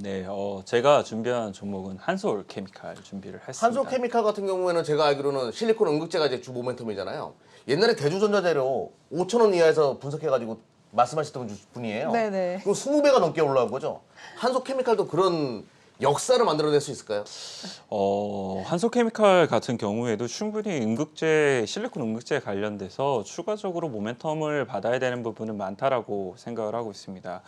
네, 제가 준비한 종목은 한솔 케미칼 준비를 했습니다. 한솔케미칼 같은 경우에는 제가 알기로는 실리콘 응급제가 이제 주 모멘텀이잖아요. 옛날에 대주전자재료 5천 원 이하에서 분석해가지고 말씀하셨던 분이에요. 네네. 그럼 20배가 넘게 올라온 거죠. 한솔케미칼도 그런 역사를 만들어낼 수 있을까요? 한솔케미칼 같은 경우에도 충분히 응급제, 실리콘 응급제에 관련돼서 추가적으로 모멘텀을 받아야 되는 부분은 많다라고 생각을 하고 있습니다.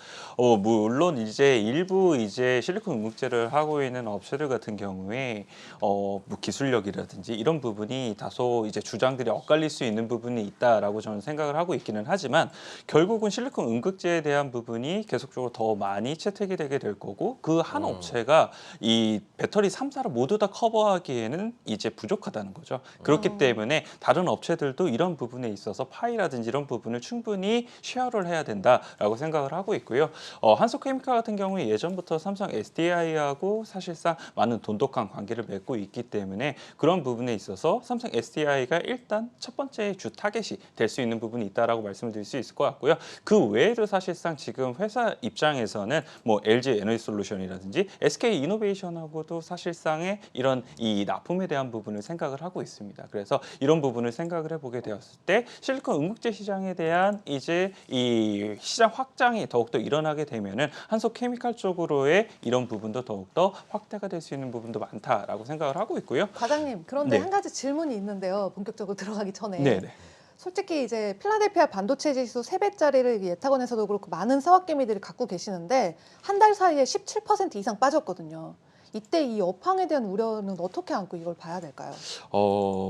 물론 이제 일부 이제 실리콘 응급제를 하고 있는 업체들 같은 경우에 뭐 기술력이라든지 이런 부분이 다소 이제 주장들이 엇갈릴 수 있는 부분이 있다라고 저는 생각을 하고 있기는 하지만 결국은 실리콘 응급제에 대한 부분이 계속적으로 더 많이 채택이 되게 될 거고 그 한 업체가 이 배터리 3사를 모두 다 커버하기에는 이제 부족하다는 거죠. 그렇기 때문에 다른 업체들도 이런 부분에 있어서 파이라든지 이런 부분을 충분히 쉐어를 해야 된다라고 생각을 하고 있고요. 한솔케미칼 같은 경우에 예전부터 삼성 SDI하고 사실상 많은 돈독한 관계를 맺고 있기 때문에 그런 부분에 있어서 삼성 SDI가 일단 첫 번째 주 타겟이 될 수 있는 부분이 있다라고 말씀을 드릴 수 있을 것 같고요. 그 외에도 사실상 지금 회사 입장에서는 뭐 LG 에너지솔루션이라든지 SK 이노베이션하고도 사실상의 이런 이 납품에 대한 부분을 생각을 하고 있습니다. 그래서 이런 부분을 생각을 해보게 되었을 때 실리콘 응급제 시장에 대한 이제 이 시장 확장이 더욱더 일어나게 되면은 한솔케미칼 쪽으로의 이런 부분도 더욱더 확대가 될 수 있는 부분도 많다라고 생각을 하고 있고요. 과장님, 그런데 네. 한 가지 질문이 있는데요. 본격적으로 들어가기 전에. 네네. 솔직히 이제 필라델피아 반도체 지수 3배짜리를 예탁원에서도 그렇고 많은 세ዋ개미들이 갖고 계시는데 한 달 사이에 17% 이상 빠졌거든요. 이때 이 업황에 대한 우려는 어떻게 안고 이걸 봐야 될까요?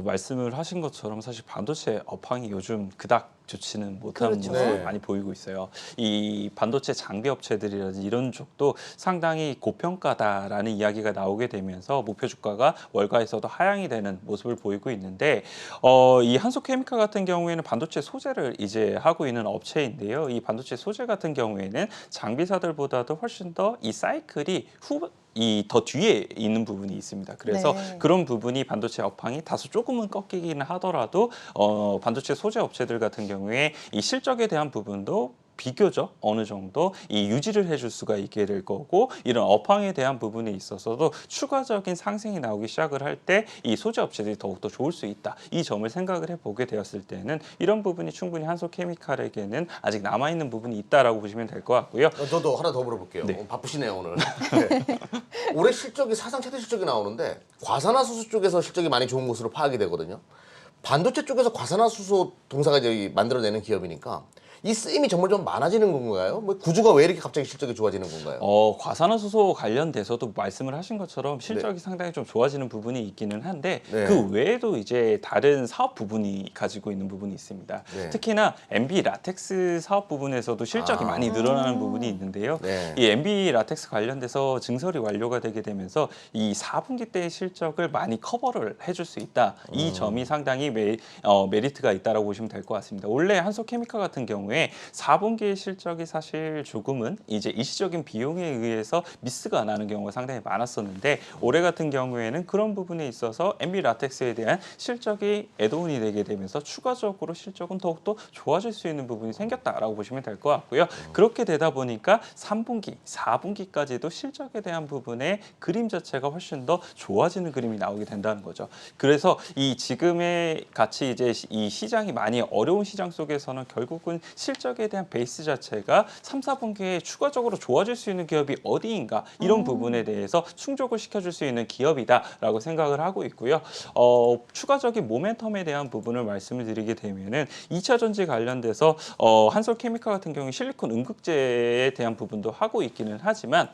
말씀을 하신 것처럼 사실 반도체 업황이 요즘 그닥 좋지는 못한 그렇죠. 모습을 네. 많이 보이고 있어요. 이 반도체 장비 업체들이라든지 이런 쪽도 상당히 고평가다라는 이야기가 나오게 되면서 목표 주가가 월가에서도 하향이 되는 모습을 보이고 있는데 이 한솔케미칼 같은 경우에는 반도체 소재를 이제 하고 있는 업체인데요. 이 반도체 소재 같은 경우에는 장비사들보다도 훨씬 더 이 사이클이 이 더 뒤에 있는 부분이 있습니다. 그래서 네. 그런 부분이 반도체 업황이 다소 조금은 꺾이기는 하더라도 반도체 소재 업체들 같은 경우에 이 실적에 대한 부분도 비교적 어느 정도 이 유지를 해줄 수가 있게 될 거고 이런 업황에 대한 부분에 있어서도 추가적인 상승이 나오기 시작을 할 때 이 소재 업체들이 더욱더 좋을 수 있다. 이 점을 생각을 해보게 되었을 때는 이런 부분이 충분히 한솔케미칼에게는 아직 남아있는 부분이 있다라고 보시면 될 것 같고요. 저도 하나 더 물어볼게요. 네. 바쁘시네요 오늘. 네. 올해 실적이 사상 최대 실적이 나오는데 과산화수소 쪽에서 실적이 많이 좋은 것으로 파악이 되거든요. 반도체 쪽에서 과산화수소 동사가 이제 만들어내는 기업이니까 이 쓰임이 정말 좀 많아지는 건가요? 뭐 구조가 왜 이렇게 갑자기 실적이 좋아지는 건가요? 과산화수소 관련돼서도 말씀을 하신 것처럼 실적이 상당히 좀 좋아지는 부분이 있기는 한데 네. 그 외에도 이제 다른 사업 부분이 가지고 있는 부분이 있습니다. 네. 특히나 MB 라텍스 사업 부분에서도 실적이 많이 늘어나는 부분이 있는데요. 네. 이 MB 라텍스 관련돼서 증설이 완료가 되게 되면서 이 4분기 때의 실적을 많이 커버를 해줄 수 있다. 이 점이 상당히 메리트가 있다라고 보시면 될 것 같습니다. 원래 한솔케미칼 같은 경우에 4분기의 실적이 사실 조금은 이제 일시적인 비용에 의해서 미스가 나는 경우가 상당히 많았었는데 올해 같은 경우에는 그런 부분에 있어서 MB 라텍스에 대한 실적이 애드온이 되게 되면서 추가적으로 실적은 더욱더 좋아질 수 있는 부분이 생겼다라고 보시면 될 것 같고요. 그렇게 되다 보니까 3분기, 4분기까지도 실적에 대한 부분의 그림 자체가 훨씬 더 좋아지는 그림이 나오게 된다는 거죠. 그래서 이 지금의 같이 이제 이 시장이 많이 어려운 시장 속에서는 결국은 실적에 대한 베이스 자체가 3, 4분기에 추가적으로 좋아질 수 있는 기업이 어디인가 이런 부분에 대해서 충족을 시켜줄 수 있는 기업이다라고 생각을 하고 있고요. 추가적인 모멘텀에 대한 부분을 말씀을 드리게 되면은 2차 전지 관련돼서 한솔케미칼 같은 경우 실리콘 응급제에 대한 부분도 하고 있기는 하지만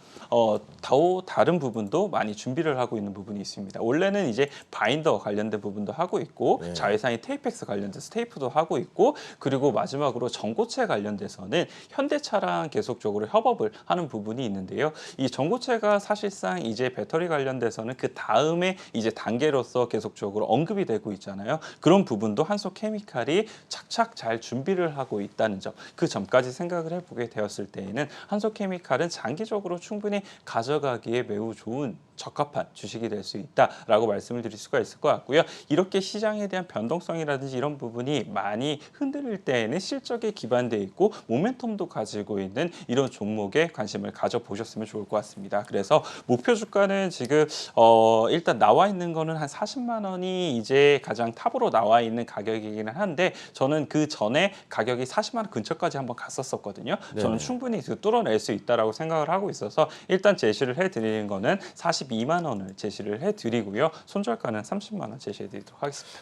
다른 부분도 많이 준비를 하고 있는 부분이 있습니다. 원래는 이제 바인더 관련된 부분도 하고 있고 네. 자회사인 테이펙스 관련돼서 테이프도 하고 있고 그리고 마지막으로 전고체 관련돼서는 현대차랑 계속적으로 협업을 하는 부분이 있는데요. 이 전고체가 사실상 이제 배터리 관련돼서는 그 다음에 이제 단계로서 계속적으로 언급이 되고 있잖아요. 그런 부분도 한솔케미칼이 착착 잘 준비를 하고 있다는 점, 그 점까지 생각을 해보게 되었을 때에는 한솔케미칼은 장기적으로 충분히 가져가기에 매우 좋은 적합한 주식이 될 수 있다라고 말씀을 드릴 수가 있을 것 같고요. 이렇게 시장에 대한 변동성이라든지 이런 부분이 많이 흔들릴 때에는 실적에 기반돼 있고 모멘텀도 가지고 있는 이런 종목에 관심을 가져보셨으면 좋을 것 같습니다. 그래서 목표 주가는 지금 일단 나와 있는 거는 한 40만 원이 이제 가장 탑으로 나와 있는 가격이기는 한데 저는 그 전에 가격이 40만 원 근처까지 한번 갔었거든요. 저는 충분히 뚫어낼 수 있다라고 생각을 하고 있어서 일단 제시를 해드리는 거는 42만 원을 제시를 해드리고요. 손절가는 30만 원 제시해드리도록 하겠습니다.